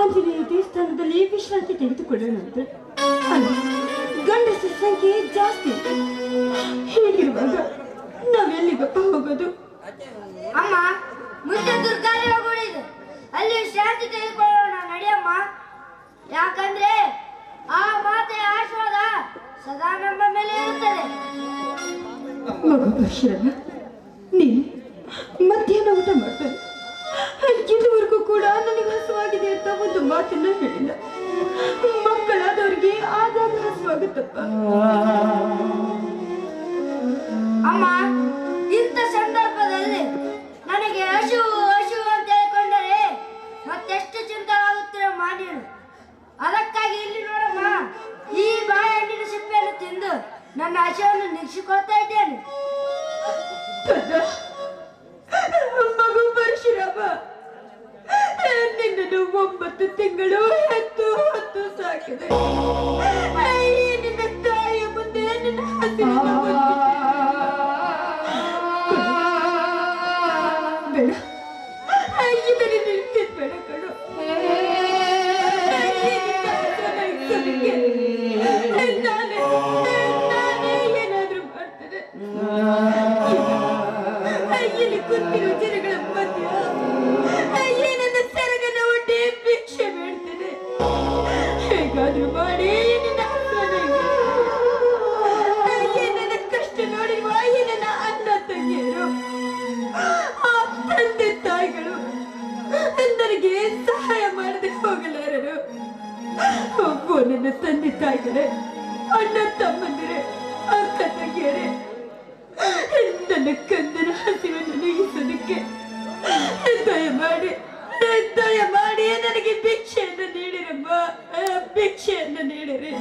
ಆಂಜನೇಯ ದೇವಸ್ಥಾನದಲ್ಲಿ ವಿಶ್ರಾಂತಿ ತೆಗೆದುಕೊಳ್ಳೋಣಂತೆ. ಅಲ್ಲಿ ಗಂಡಸರ ಸಂಖ್ಯೆ ಜಾಸ್ತಿ. ಹೀಗಿರುವಾಗ ನಾವೆಲ್ಲಿಗಪ್ಪ ಹೋಗೋದು? ಅಮ್ಮ, ಮುಂದೆ ದುರ್ಗಾದೇವ ಗುಡಿ ಇದೆ, ಅಲ್ಲಿ ವಿಶ್ರಾಂತಿ ತೆಗೆದುಕೊಳ್ಳೋಣ ನಡಿಯಮ್ಮ. ಯಾಕಂದ್ರೆ ಆ ಮಾತೆಯ ಆಶೀರ್ವಾದ ಸದಾ ನಮ್ಮ ಮೇಲೆ ಇರುತ್ತದೆ. ಮಗು ಪರಶುರಾಮ, ನೀನು ಮಧ್ಯಾಹ್ನ ಊಟ ಮಾಡ್ತಾರೆ. ಇದುವರೆಗೂ ಕೂಡ ನನಗೆ ಹಸುವಾಗಿದೆ ಅಂತ ಒಂದು ಮಾತನ್ನ ಹೇಳಿಲ್ಲ. ಮಕ್ಕಳಾದವ್ರಿಗೆ ಆಗಾಗ ಹಸುವಾಗುತ್ತಪ್ಪ. ಅಮ್ಮ, ಇಂಥ ಸಂದರ್ಭದಲ್ಲಿ ನನಗೆ ಹಸು ಹಸು ಅಂತ ಹೇಳ್ಕೊಂಡರೆ ಮತ್ತೆಷ್ಟು ಚಿಂತವಾಗುತ್ತಿರಮ್ಮ ನೀನು. ಅದಕ್ಕಾಗಿ ಇಲ್ಲಿ ನೋಡಮ್ಮ, ಈ ಬಾಳೆಹಣ್ಣಿನ ಸಿಪ್ಪೆಯನ್ನು ತಿಂದು ನನ್ನ ಹಸಿವನ್ನು ನಿಗ್ಸಿಕೊಳ್ತಾ ಇದ್ದೇನೆ. ಮಗು ಪರಶುರಾಮ, ನಿನ್ನನ್ನು 9 ತಿಂಗಳು ಹೊತ್ತು ಸಾಕಿದೆ. ನಿನ್ನ ತಾಯಿಯ ಮುಂದೆ ನಿನ್ನ ಹಸಿರನ್ನು ಬೇಡ, ಇದನ್ನು ನಿಲ್ತಿದ್ಬೇಡ ಕಣು. ನಾನೇ ಏನಾದ್ರೂ ಮಾಡ್ತೇನೆ. ಇಲ್ಲಿ ಕೂತಿರೋ ಜನಗಳ ಮಧ್ಯ ನನ್ನ ಸೆರಗನ್ನ ಒಡ್ಡಿ ಭಿಕ್ಷೆ ಬೇಡ್ತೇನೆ. ಹೇಗಾದ್ರೂ ಮಾಡಿ ನಿನ್ನ ನನ್ನ ಕಷ್ಟ ನೋಡಿರುವ ನನ್ನ ಅಣ್ಣ ತಂಗಿಯರು, ಆ ತಂದೆ ತಾಯಿಗಳು ನನಗೆ ಸಹಾಯ ಮಾಡದೆ ಹೋಗಲಾರರು. ಒಬ್ಬ ನನ್ನ ತಂದೆ ತಾಯಿಗಳೇ, ಅಣ್ಣ ತಮ್ಮಂದಿರೇ, ಅಕ್ಕ ತಂಗಿಯರೇ, ನನ್ನ ಕಂದನ ಹಸಿವನ್ನು ನೀಗಿಸೋದಕ್ಕೆ ದಯಮಾಡಿ ನನಗೆ ಭಿಕ್ಷೆಯನ್ನು ನೀಡಿರಮ್ಮ, ಭಿಕ್ಷೆಯನ್ನು ನೀಡಿರಿ.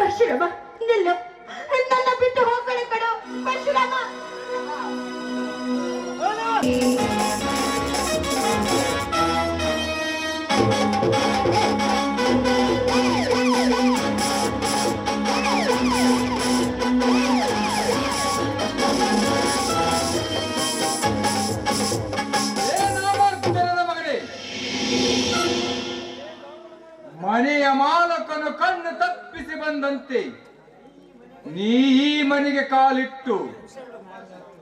ಪರಶುರಾಮ ನಿಲ್ಲು, ನನ್ನ ಬಿಟ್ಟು ಹೋಗಳೆ ಕಣೋ ಪರಶುರಾಮ. ಮನೆಯ ಮಾಲಕನು ಕಣ್ಣು ತಪ್ಪಿಸಿ ಬಂದಂತೆ ನೀ ಈ ಮನೆಗೆ ಕಾಲಿಟ್ಟು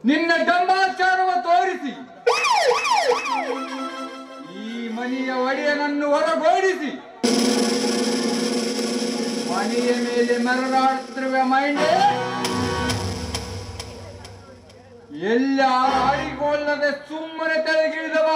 ನಿನ್ನ ಡಂಬಾಚಾರವ ತೋರಿಸಿ ಈ ಮನೆಯ ಒಡೆಯನನ್ನು ಹೊರಗೋಡಿಸಿ ಮನೆಯ ಮೇಲೆ ಮೆರದಾಡುತ್ತಿರುವ ಮೈಂಡೆ ಎಲ್ಲ ಆಡಿಕೊಳ್ಳದೆ ಸುಮ್ಮನೆ ತೆಳಗಿಳಿದವ.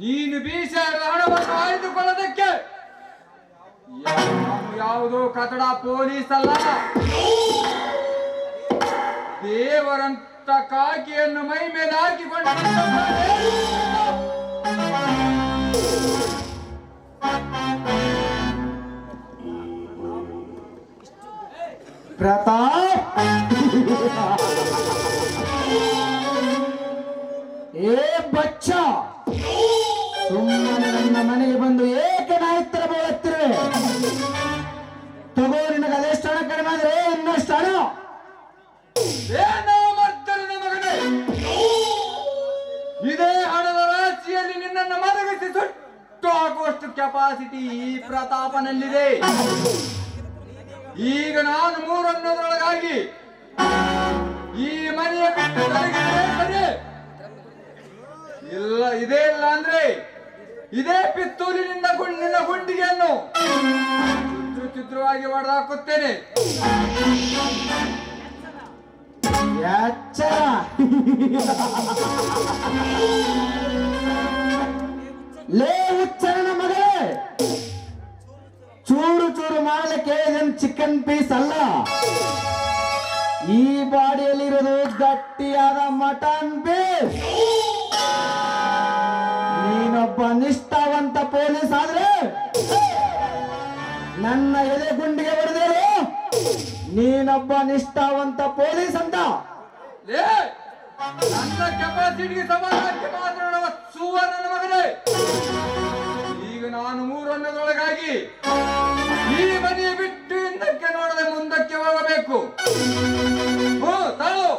ನೀನು ಬೀಸದ ಹಣವನ್ನು ಆಯ್ದುಕೊಳ್ಳೋದಕ್ಕೆ ಯಾವುದೋ ಕತಡ ಪೊಲೀಸ್ ಅಲ್ಲ, ದೇವರಂತ ಕಾಕಿಯನ್ನು ಮೈ ಮೇಲೆ ಹಾಕಿಕೊಂಡು ಪ್ರತಾಪ್ ಏ ಬಚ್ಚ, ಸುಮ್ಮನೆ ನನ್ನ ಮನೆಗೆ ಬಂದು ಏಕೆ ನಾಯಿತ್ತರ ಬೋಳುತ್ತಿರುವೆ? ತಗೋ, ನಿನಗೆ ಅದೆಷ್ಟು ಹಣ ಕಡಿಮೆ ಆದ್ರೆ ಇನ್ನಷ್ಟು ಹಣ. ಮಗನೇ, ಇದೇ ಹಣದ ರಾಶಿಯಲ್ಲಿ ನಿನ್ನನ್ನು ಮಲಗಿಸಿ ಸುಟ್ಟು ಹಾಕುವಷ್ಟು ಕೆಪಾಸಿಟಿ ಈ ಪ್ರತಾಪನಲ್ಲಿದೆ. ಈಗ ನಾನು ಮೂರನ್ನೋದ್ರೊಳಗಾಗಿ ಈ ಮನೆಯ ಬಿಟ್ಟು ತೊಲಗಿದರೆ ಸರಿ. ಇಲ್ಲ, ಇದೇ ಇಲ್ಲ ಅಂದ್ರೆ ಇದೇ ಪಿತ್ತೂಲಿನಿಂದ ನಿನ್ನ ಗುಂಡಿಗೆಯನ್ನು ಚಿತ್ರವಾಗಿ ಹೊಡೆದಾಕುತ್ತೇನೆ. ಎಚ್ಚರ. ಲೇ ಹುಚ್ಚರನ ಮಗಳೇ, ಚೂರು ಚೂರು ಮಾಡಲಿಕ್ಕೆ ಇದನ್ನು ಚಿಕನ್ ಪೀಸ್ ಅಲ್ಲ, ಈ ಬಾಡಿಯಲ್ಲಿರೋದು ಗಟ್ಟಿಯಾದ ಮಟನ್ ಪೀಸ್. ನೀನೊಬ್ಬ ನಿಷ್ಠಾವಂತ ಪೊಲೀಸ್ ಆದ್ರೆ ನನ್ನ ಎದೆ ಗುಂಡಿಗೆ ಹೊಡೆದೇಳು, ನೀನೊಬ್ಬ ನಿಷ್ಠಾವಂತ ಪೊಲೀಸ್ ಅಂತ. ನನ್ನ ಕೆಪಾಸಿಟಿಗೆ ಸಮಾನಕ್ಕೆ ಮಾತನಾಡುವ ಸುವರ್ಣನ ಮಗನೇ, ಈಗ ನಾನು ಮೂರನ್ನದೊಳಗಾಗಿ ಈ ಮನೆಯ ಬಿಟ್ಟು ಹಿಂದಕ್ಕೆ ನೋಡದೆ ಮುಂದಕ್ಕೆ ಹೋಗಬೇಕು. ತಾಳು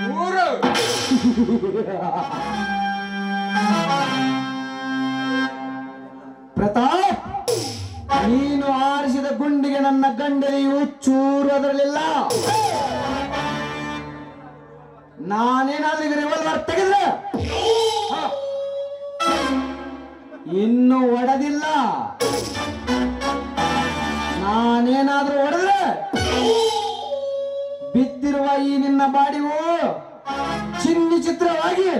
ಮೂರು. ಪ್ರತಾಪ್, ನೀನು ಆರಿಸಿದ ಗುಂಡಿಗೆ ನನ್ನ ಗಂಡನಿಯು ಚೂರು ಅದರಲ್ಲಿಲ್ಲ. ನಾನೇನಾದ್ರೂ ರಿವಾಲ್ವರ್ ತೆಗೆದ್ರೆ ಇನ್ನು ಒಡೆದಿಲ್ಲ. ನಾನೇನಾದ್ರೂ ಹೊಡೆದ್ರೆ ಬಿದ್ದಿರುವ ಈ ನಿನ್ನ ಬಾಡಿಯು ಚಿನ್ನಿ ಚಿತ್ರವಾಗಿ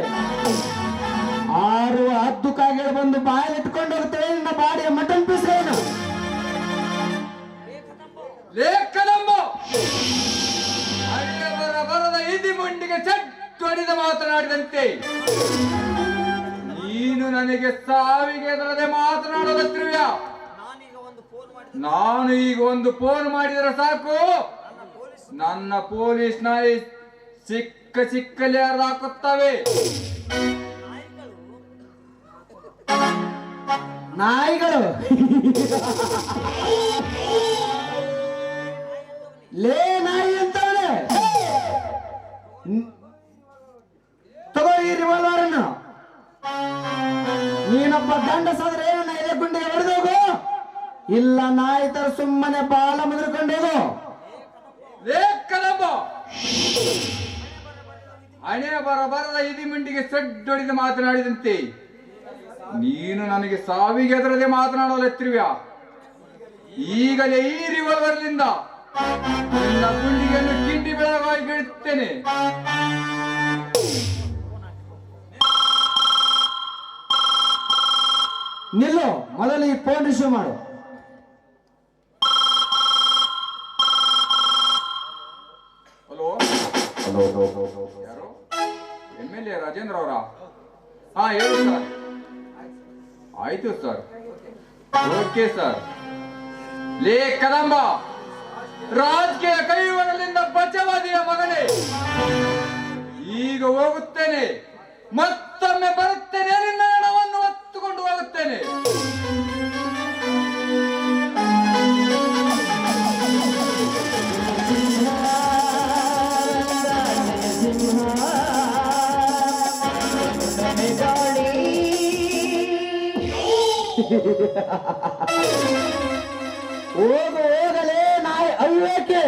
ಆರು ಹದ್ದು ಕಾಗೆಗಳು ಬಂದು ಬಾಯಲ್ಲಿಟ್ಕೊಂಡು ಹೋಗ್ತೇವೆ. ನಿನ್ನ ಬಾಡಿಯ ಮಟನ್ ಪೀಸ್ ಏನು ಲೇಖನಂಬ ಬರದ ಇದಿ ಮುಂಡಿಗೆ ಚಟ್ಟು ಹೊಡೆದ ಮಾತನಾಡಿದಂತೆ ನೀನು ನನಗೆ ಸಾವಿಗೆ ಎದರದೆ ಮಾತನಾಡೋದತ್ತಿರುವ್ಯಾ? ನಾನು ಈಗ ಒಂದು ಫೋನ್ ಮಾಡಿದರೆ ಸಾಕು, ನನ್ನ ಪೊಲೀಸ್ ನಾಯಿ ಸಿಕ್ಕ ಸಿಕ್ಕಲ್ಲಿ ಹಾಕುತ್ತವೆ. ನಾಯಿಗಳು ಲೇ ನಾಯಿ ಅಂತವಳೆ, ರಿವಾಲ್ವರ್ ಅನ್ನು. ನೀನೊಬ್ಬ ಗಂಡಸಾದ್ರೆ ನನ್ನ ಎದೆ ಗುಂಡಿಗೆ ಹೊಡೆದೋಗು, ಇಲ್ಲ ನಾಯಿ ತರ ಸುಮ್ಮನೆ ಬಾಲ ಮುದ್ರಕೊಂಡು ಹೋಗು. ಲೇ ಕದಂಬ, ಹಣೆ ಬರದ ಇದಿ ಮಿಂಡಿಗೆ ಸಡ್ಡೊಡಿದು ಮಾತನಾಡಿದಂತೆ ನೀನು ನನಗೆ ಸಾವಿಗೆ ಎದುರದೆ ಮಾತನಾಡಲು ಎತ್ತಿರುವ್ಯಾ. ಈಗಲೇ ಈ ರಿವಾಲ್ವರ್ನಿಂದ ನಿನ್ನ ಗುಂಡಿಗೆಯನ್ನು ಕಿಂಡಿ ಬೆಳಗಾಗಿ ಬಿಡುತ್ತೇನೆ. ನಿಲ್ಲು, ಮೊದಲು ಈ ಫೋನ್ ರಿಸೀವ್ ಮಾಡು. ಹಲೋ, ಯಾರು? MLA ರಾಜೇಂದ್ರ ಅವರ? ಹಾ, ಹೇಳಿ ಸರ್. ಆಯ್ತು ಸರ್, ಓಕೆ ಸರ್. ಲೇ ಕದಂಬ, ರಾಜಕೀಯ ಕೈವಾಡಲಿಂದ ಬಚಾವಾದಿಯ ಮಗನೇ, ಈಗ ಹೋಗುತ್ತೇನೆ, ಮತ್ತೊಮ್ಮೆ ಬರುತ್ತೇನೆ, ನಿನ್ನ ಹಣವನ್ನು ಹೊತ್ತುಕೊಂಡು ಹೋಗುತ್ತೇನೆ. ಹೋಗಲೇ ನಾಯಿ ಅವಿವೇಕೆ.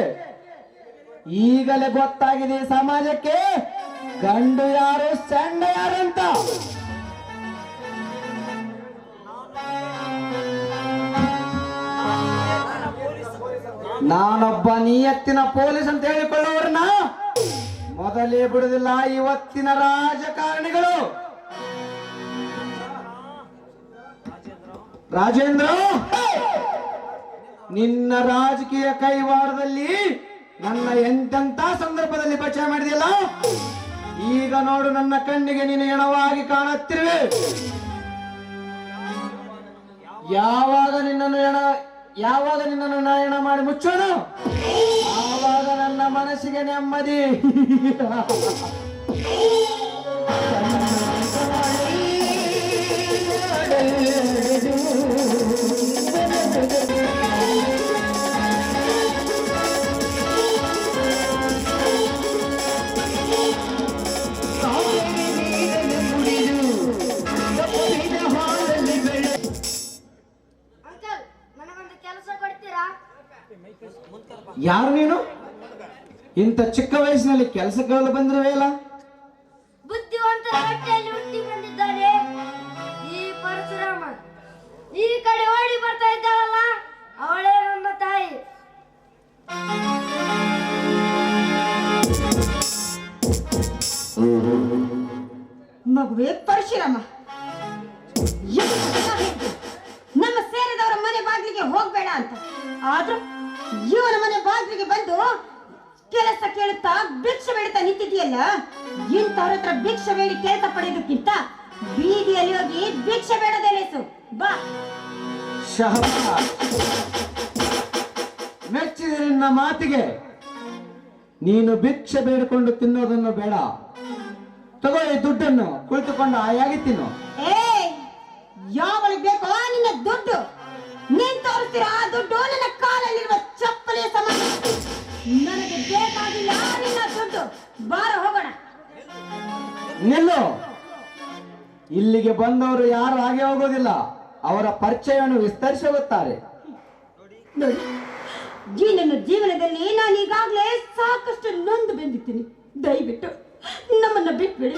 ಈಗಲೇ ಗೊತ್ತಾಗಿದೆ ಈ ಸಮಾಜಕ್ಕೆ ಗಂಡು ಯಾರು ಚಂಡ ಯಾರು ಅಂತ. ನಾನೊಬ್ಬ ನಿಯತ್ತಿನ ಪೊಲೀಸ್ ಅಂತ ಹೇಳಿಕೊಳ್ಳುವವರನ್ನ ಮೊದಲೇ ಬಿಡುವುದಿಲ್ಲ ಇವತ್ತಿನ ರಾಜಕಾರಣಿಗಳು. ರಾಜೇಂದ್ರ, ನಿನ್ನ ರಾಜಕೀಯ ಕೈವಾಡದಲ್ಲಿ ನನ್ನ ಎಂತೆಂತ ಸಂದರ್ಭದಲ್ಲಿ ಬಚಾವ್ ಮಾಡಿದೆಯಲ್ಲ, ಈಗ ನೋಡು ನನ್ನ ಕಣ್ಣಿಗೆ ನೀನು ಹೆಣವಾಗಿ ಕಾಣುತ್ತಿರುವೆ. ಯಾವಾಗ ನಿನ್ನನ್ನು ನಯನ ಮಾಡಿ ಮುಚ್ಚೋಣ, ಆವಾಗ ನನ್ನ ಮನಸ್ಸಿಗೆ ನೆಮ್ಮದಿ. ಅಂಕಲ್, ನನಗೊಂದು ಕೆಲಸ ಕೊಡ್ತೀರಾ? ಯಾರು ನೀನು? ಇಂಥ ಚಿಕ್ಕ ವಯಸ್ಸಿನಲ್ಲಿ ಕೆಲಸಕ್ಕೆ ಬಂದಿರುವೆಯಲ್ಲ. ಬುದ್ಧಿವಂತರ ಹೊಟ್ಟೆಯಲ್ಲಿ ಹುಟ್ಟಿ ಬಂದಿದ್ದಾನೆ ಈ ಪರಶುರಾಮ. ಈ ಕಡೆ ಓಡಿ ಬರ್ತಾ ಇದ್ದಾಳಲ್ಲ, ಅವಳೇ ನನ್ನ ತಾಯಿ. ಮಗುವೆ ಪರಶುರಾಮ, ನಮ್ಮ ಸೇರಿದವರ ಮನೆ ಬಾಗಿಲಿಗೆ ಹೋಗ್ಬೇಡ ಅಂತ, ಆದ್ರೂ ಇವನ ಮನೆ ಬಾಗಿಲಿಗೆ ಬಂದು ಕೆಲಸ ಕೇಳುತ್ತಾ ಭಿಕ್ಷೆ ಬೇಡುತ್ತಾ ನಿಂತಿದೆಯಲ್ಲ. ಇಂಥವ್ರ ಹತ್ರ ಭಿಕ್ಷೆ ಬೇಡಿ ಕೆಲಸ ಪಡೆಯೋದಕ್ಕಿಂತ ಬೀದಿಯಲ್ಲಿ ಹೋಗಿ ಭಿಕ್ಷೆ ಬೇಡದೆ ಲೇಸು ಬಾ. ಮೆಚ್ಚಿದ ನಿನ್ನ ಮಾತಿಗೆ. ನೀನು ಭಿಕ್ಷೆ ಬೇಡಿಕೊಂಡು ತಿನ್ನೋದನ್ನು ಬೇಡ, ತಗೋ ಈ ದುಡ್ಡನ್ನು ಕುಳಿತುಕೊಂಡು ಆಯಾಗಿ ತಿನ್ನು. ಯಾವಳಿಗೆ ಬೇಕೋ ನಿನ್ನ ದುಡ್ಡು? ನೀನ್ ತೋರಿಸ್ತೀರ ಆ ದುಡ್ಡು ನನ್ನ ಕಾಲಲ್ಲಿರುವ ಚಪ್ಪಲಿಯ ಸಮಾನ. ನನಗೆ ಬೇಕಾಗಿಲ್ಲ ನಿನ್ನ ದುಡ್ಡು. ಬಾರ ಹೋಗೋಣ. ನಿಲ್ಲು, ಇಲ್ಲಿಗೆ ಬಂದವರು ಯಾರು ಹಾಗೆ ಹೋಗೋದಿಲ್ಲ, ಅವರ ಪರಿಚಯವನ್ನು ವಿಸ್ತರಿಸಿ ಹೋಗುತ್ತಾರೆ. ನೋಡಿ, ಈ ನನ್ನ ಜೀವನದಲ್ಲಿ ನಾನು ಈಗಾಗಲೇ ಸಾಕಷ್ಟು ನೊಂದು ಬಂದಿದ್ದೀನಿ. ದಯವಿಟ್ಟು ನಮ್ಮನ್ನ ಬಿಟ್ಬಿಡಿ.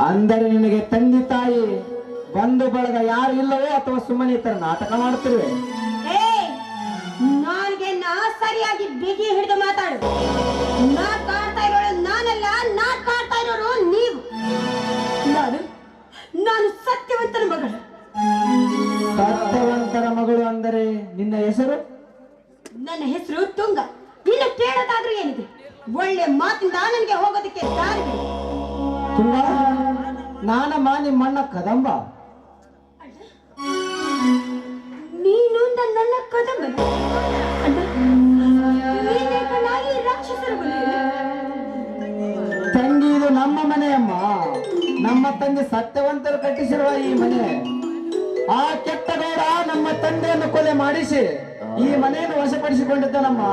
ಅಂದರೆ ನಿನಗೆ ತಂದೆ ತಾಯಿ ಬಂಧು ಬಳಗ ಯಾರು ಇಲ್ಲವೋ, ಅಥವಾ ಸುಮ್ಮನೆ ಈ ತರ ನಾಟಕ ಮಾಡುತ್ತಿರುವೆ? ನನಗೆ ಸರಿಯಾಗಿ ಬಿಗಿ ಹಿಡಿದು ಮಾತಾಡು. ಕಾಡ್ತಾ ಇರೋಳು ನಾನಲ್ಲ, ಕಾಡ್ತಾ ಇರೋರು ನೀವು. ನಾನು ಸತ್ಯವಂತನ ಮಗಳು. ಸತ್ಯವಂತರ ಮಗಳು ಅಂದರೆ ನಿನ್ನ ಹೆಸರು? ನನ್ನ ಹೆಸರು ತುಂಗ. ಇನ್ನು ಕೇಳೋದಾದ್ರೂ ಏನಿದೆ? ಒಳ್ಳೆ ಮಾತಿಂದ ನನಗೆ ಹೋಗೋದಕ್ಕೆ ದಾರಿ ಬಿಡಿ. ತುಂಗ, ನಾನಮ್ಮ ನಿಮ್ಮಣ್ಣ ಕದಂಬ. ನೀನು ನನ್ನ ಕದಂಬ? ರಾಕ್ಷಸರ ತಂಗಿ, ಇದು ನಮ್ಮ ಮನೆಯಮ್ಮ. ನಮ್ಮ ತಂದೆ ಸತ್ಯವಂತರು ಕಟ್ಟಿಸಿರುವ ಈ ಮನೆ. ಆ ಕೆಟ್ಟ ಗೌಡ ನಮ್ಮ ತಂದೆಯನ್ನು ಕೊಲೆ ಮಾಡಿಸಿ ಈ ಮನೆಯನ್ನು ವಶಪಡಿಸಿಕೊಂಡಿದ್ದನಮ್ಮ.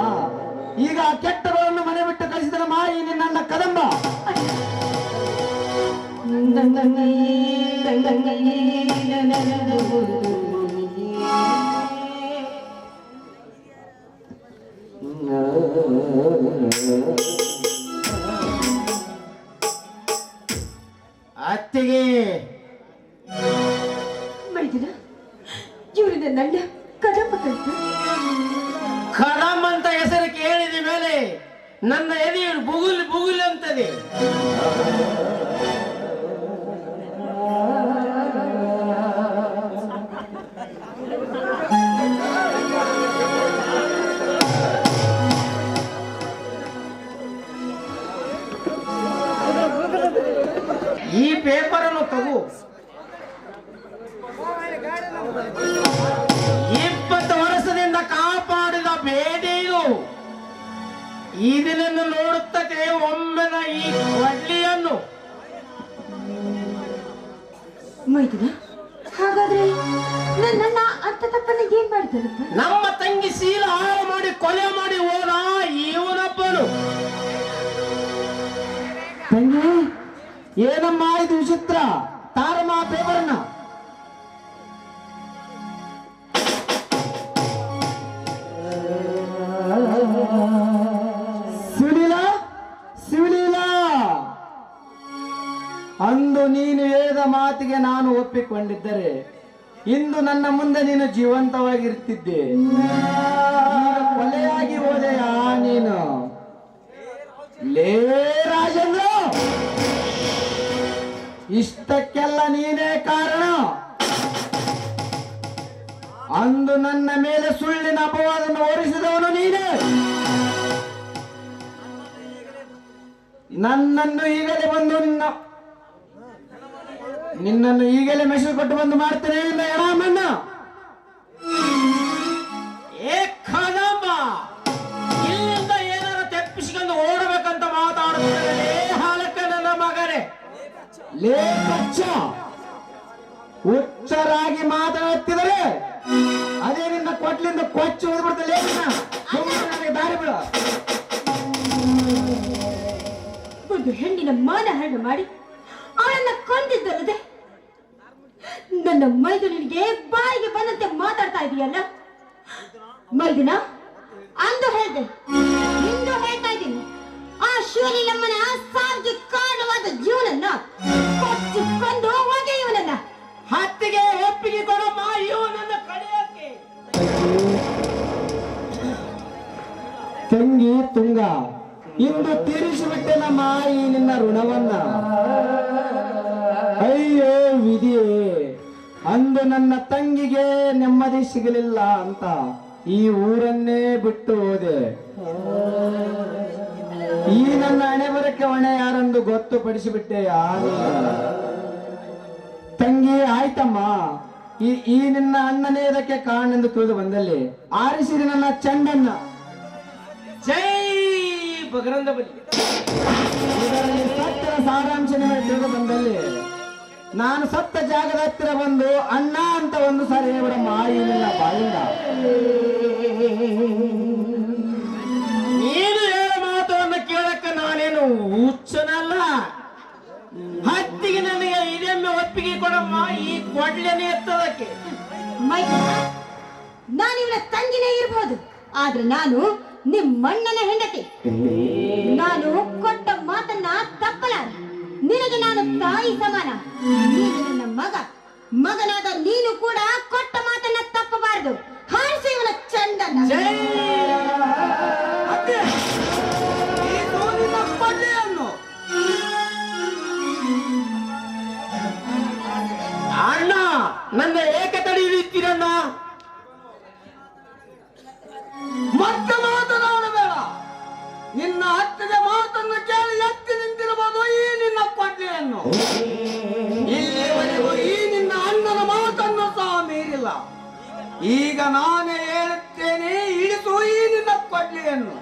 ಈಗ ಆ ಕೆಟ್ಟ ಗೌಡನ್ನು ಮನೆ ಬಿಟ್ಟು ಕಳಿಸಿದನಮ್ಮ ಈ ನಿನ್ನ ಕದಂಬ. ಮೈದಿನ ಇವರಿಂದ ನನ್ನ ಕದಂಬ ಕಳಿತ ಕಡಮ್ ಅಂತ ಹೆಸರು ಕೇಳಿದ ಮೇಲೆ ನನ್ನ ಎದೆ ಬುಗುಲ್ ಬುಗುಲ್ ಅಂತದೆ. ಈ ಪೇಪರ್ ಅನ್ನು ತಗೋ. 20 ವರ್ಷದಿಂದ ಕಾಪಾಡಿದ ಬೇಟೆ ಇದು. ಇದನ್ನು ನೋಡುತ್ತದೆ ಒಮ್ಮೆನ ಈ ವಡ್ಲಿಯನ್ನು. ಮೈದಿನ ಹಾಗಾದ್ರೆ ನನ್ನ ಅರ್ಥ ತಪ್ಪನ್ನ ಏನ್ ಮಾಡಿದಾರಪ್ಪ? ನಮ್ಮ ತಂಗಿ ಶೀಲ ಹಾಳು ಮಾಡಿ ಕೊಲೆ ಮಾಡಿ ಹೋದ ಇವನೊಬ್ಬನು. ತಂಗಿ ಏನಮ್ಮ ಇದು ವಿಚಿತ್ರ? ತಾರಮ್ಮ ಪೇಪರನ್ನ. ಶಿವಲೀಲ ಶಿವಲೀಲ, ಅಂದು ನೀನು ಹೇಳಿದ ಮಾತಿಗೆ ನಾನು ಒಪ್ಪಿಕೊಂಡಿದ್ದರೆ ಇಂದು ನನ್ನ ಮುಂದೆ ನೀನು ಜೀವಂತವಾಗಿರ್ತಿದ್ದೆ. ಈಗ ಕೊಲೆಯಾಗಿ ಹೋದೆಯಾ ನೀನು? ಲೇ ರಾಜೇಂದ್ರ, ಇಷ್ಟಕ್ಕೆಲ್ಲ ನೀನೇ ಕಾರಣ. ಅಂದು ನನ್ನ ಮೇಲೆ ಸುಳ್ಳಿನ ಅಪವಾದವನ್ನು ಹೊರಿಸಿದವನು ನೀನೇ. ನನ್ನನ್ನು ಈಗಲೇ ಬಂದು ನಿನ್ನನ್ನು ಈಗಲೇ ಮೆಸೇಜ್ ಕೊಟ್ಟು ಬಂದು ಮಾಡ್ತೇನೆ ಎಡಮನ್ನ. ಏ ಕದಂಬ, ಇಲ್ಲಿಂದ ಏನಾರು ತೆಪ್ಪಿಸಿಕೊಂಡು ಓಡಬೇಕಂತ ಮಾತಾಡುತ್ತದೆ ಹಾಲಕ್ಕ ನನ್ನ ಮಗನೇ. ಲೇ ಕಚ್ಚ, ಹುಚ್ಚರಾಗಿ ಮಾತನಾಡುತ್ತಿದರೆ ಅದೇ ನಿನ್ನ ಕೊಟ್ಲಿಂದ ಕೊಚ್ಚು ಹೋಗ್ಬಿಡ್ತಲೇ. ನನಗೆ ದಾರಿ ಬಿಡ. ಒಂದು ಹೆಣ್ಣಿನ ಮಾನ ಹರಣ ಮಾಡಿ ಅವಳನ್ನ ಕೊಂದಿದ್ದಲ್ಲದೆ ನನ್ನ ಮೈದುನಿಗೆ ಬಾಯಿಗೆ ಬಂದಂತೆ ಮಾತಾಡ್ತಾ ಇದೆಯಲ್ಲ ಮೈದುನ. ಅಂದು ಹೇಳ್ದೆ, ಇಂದು ಹೇಳ್ತಾ ಇದ್ದೀನಿ, ಆ ಶಿವಲೀಲಮ್ಮನ ಸಾವಿಗೆ ಕಾರಣವಾದ ಜೀವನನ್ನ ಕೊಚ್ಚಿಕೊಂಡು ಹೋದೆ ಇವನನ್ನ. ಹತ್ತಿಗೆ ಒಪ್ಪಿಗೆ ಕೊಡಮ್ಮ ಇವನನ್ನ ಕಡಿಯಕ್ಕೆ. ತಂಗಿ ತುಂಗ, ಇಂದು ತೀರಿಸಿಬಿಟ್ಟೆ ನಮ್ಮ ಈ ನಿನ್ನ ಋಣವನ್ನ. ಅಯ್ಯೋ ವಿಧಿಯೇ, ಅಂದು ನನ್ನ ತಂಗಿಗೆ ನೆಮ್ಮದಿ ಸಿಗಲಿಲ್ಲ ಅಂತ ಈ ಊರನ್ನೇ ಬಿಟ್ಟು ಹೋದೆ. ಈ ನನ್ನ ಹಣೆ ಬರಕ್ಕೆ ಹೊಣೆ ಯಾರೆಂದು ಗೊತ್ತುಪಡಿಸಿಬಿಟ್ಟೆ ಯಾರು? ತಂಗಿ ಆಯ್ತಮ್ಮ, ಈ ನಿನ್ನ ಅಣ್ಣನೇ ಇದಕ್ಕೆ ಕಾರಣ ಎಂದು ತಿಳಿದು ಬಂದಲ್ಲಿ ಆರಿಸಿದ ನನ್ನ ಚಂಡನ್ನ. ಜೈ ಬಗರಂದ ಬಲಿ. ಇದರಲ್ಲಿ ಸತ್ಯದ ಸಾರಾಂಶ ನಿಮಗೆ ತಿಳಿದು ಬಂದಲ್ಲಿ ನಾನು ಸತ್ತ ಜಾಗದ ಹತ್ತಿರ ಬಂದು ಅಣ್ಣ ಅಂತ ಒಂದು ಸಾರಿ ಹೇಳ್ಬಿಡಮ್ಮ ಈ ನಿನ್ನ ಬಾಯಿಂದ. ನೀನು ಹೇಳೋ ಮಾತನ್ನು ಕೇಳಕ್ಕೆ ನಾನೇನು ಹುಚ್ಚನಲ್ಲ. ಹತ್ತಿಗೆ ನನಗೆ ಇದೆಮ್ಮೆ ಒಪ್ಪಿಗೆ ಕೊಡಮ್ಮ ಈ ಕೊಡ್ಲೇನೆ ಎತ್ತದಕ್ಕೆ. ಮೈದುನ, ನಾನು ಇವನ ತಂಗಿನೇ ಇರ್ಬೋದು, ಆದ್ರೆ ನಾನು ನಿಮ್ಮಣ್ಣನ ಹೆಂಡತಿ. ನಾನು ಕೊಟ್ಟ ಮಾತನ್ನ ತಪ್ಪಲಾರ. ನಿನಗೆ ನಾನು ತಾಯಿ ಸಮಾನ. ನೀನು ನನ್ನ ಮಗನಾದ ನೀನು ಕೂಡ ಕೊಟ್ಟ ಮಾತನ್ನ ತಪ್ಪಬಾರದು. ಹಾರಿಸಿ ಇವನ ಚಂಡನ್ನ. ಜೈ ಅತ್ತೆ, ಇದು ನಿನ್ನ ಕೊಡ್ಲೆಯನ್ನು. ಅಣ್ಣ, ನನ್ನ ಏಕ ತಡಿ ಹಿಡಿತೀರಣ್ಣ. ಮತ್ತೆ ಮಾತನಾಡಬೇಡ. ನಿನ್ನ ಹತ್ತಿಗೆ ಮಾತನ್ನು ಕೇಳಿ ಎತ್ತಿ ನಿಂತಿರಬಹುದು ಈ ನಿನ್ನ ಕೊಡ್ಲೆಯನ್ನು. ಇಲ್ಲಿವರೆಗೂ ಈ ನಿನ್ನ ಅಣ್ಣನ ಮಾತನ್ನು ಸಹ ಮೀರಿಲ್ಲ. ಈಗ ನಾನೇ ಹೇಳುತ್ತೇನೆ, ಇಳಿಸು ಈ ನಿನ್ನ ಕೊಡ್ಲೆಯನ್ನು.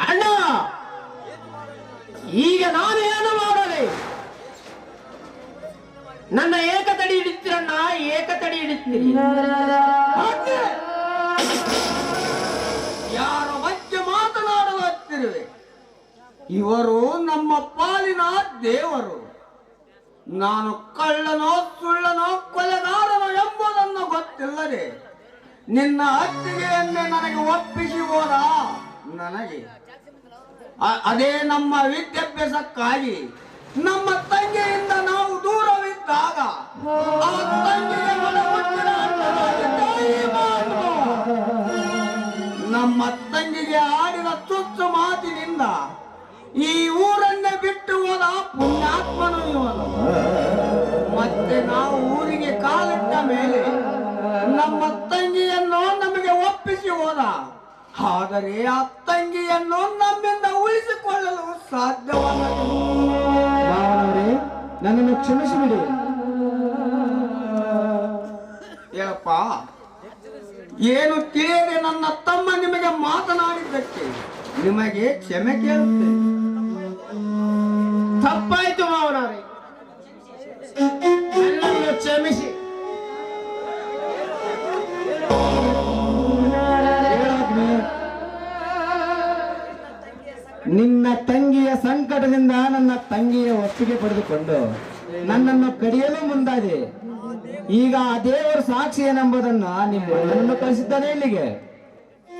ಅಣ್ಣ, ಈಗ ನಾನು ಏನು ಮಾಡಲಿ? ನನ್ನ ಏಕ ತಡಿ ಹಿಡಿತೀರಣ್ಣ, ಏಕ ತಡಿ ಹಿಡಿತೀರಿ. ಅತ್ತೆ, ಯಾರ ಬಗ್ಗೆ ಮಾತನಾಡುತ್ತಿರುವೆ? ಇವರು ನಮ್ಮ ಪಾಲಿನ ದೇವರು. ನಾನು ಕಳ್ಳನೋ ಸುಳ್ಳನೋ ಕೊಲೆಗಾರನೋ ಎಂಬುದನ್ನು ಗೊತ್ತಿಲ್ಲದೆ ನಿನ್ನ ಅತ್ತಿಗೆಯನ್ನೇ ನನಗೆ ಒಪ್ಪಿಸಿ ಹೋದ ನನಗೆ. ಅದೇ ನಮ್ಮ ವಿದ್ಯಾಭ್ಯಾಸಕ್ಕಾಗಿ ನಮ್ಮ ತಂಗಿಯಿಂದ ನಾವು ದೂರ ಹುಟ್ಟಿದಾಗ ಆ ತಂಗಿಗೆ ಮನ ಹುಟ್ಟಿದ ಅನ್ನದಾಗಿದ್ದ ಈ ಮಾತು. ನಮ್ಮ ತಂಗಿಗೆ ಆಡಿದ ಚುಚ್ಚು ಮಾತಿನಿಂದ ಈ ಊರನ್ನೇ ಬಿಟ್ಟು ಹೋದ ಪುಣ್ಯಾತ್ಮನು ಇವನು. ಮತ್ತೆ ನಾವು ಊರಿಗೆ ಕಾಲಿಟ್ಟ ಮೇಲೆ ನಮ್ಮ ತಂಗಿಯನ್ನು ನಮಗೆ ಒಪ್ಪಿಸಿ ಹೋದ. ಆದರೆ ಆ ತಂಗಿಯನ್ನು ನಮ್ಮಿಂದ ಉಳಿಸಿಕೊಳ್ಳಲು ಸಾಧ್ಯವಲ್ಲ. ಮಾವನವರೇ, ನನ್ನನ್ನು ಕ್ಷಮಿಸಿಬಿಡಿ. ಹೇಳಪ್ಪ, ಏನು ತಿಳಿಯದೆ ನನ್ನ ತಮ್ಮ ನಿಮಗೆ ಮಾತನಾಡಿದ್ದಕ್ಕೆ ನಿಮಗೆ ಕ್ಷಮೆ ಕೇಳುತ್ತೇನೆ. ತಪ್ಪಾಯ್ತು ಮಾವನವರೇ, ನನ್ನನ್ನು ಕ್ಷಮಿಸಿ. ನಿನ್ನ ತಂಗಿಯ ಸಂಕಟದಿಂದ ನನ್ನ ತಂಗಿಯ ಒಪ್ಪಿಗೆ ಪಡೆದುಕೊಂಡು ನನ್ನನ್ನು ಕಡಿಯಲು ಮುಂದಾದೆ. ಈಗ ಆ ದೇವರು ಸಾಕ್ಷಿ ಏನೆಂಬುದನ್ನ ನಿಮ್ಮ ಅಣ್ಣನನ್ನು ಕಳಿಸಿದ್ದಾನೆ ಇಲ್ಲಿಗೆ.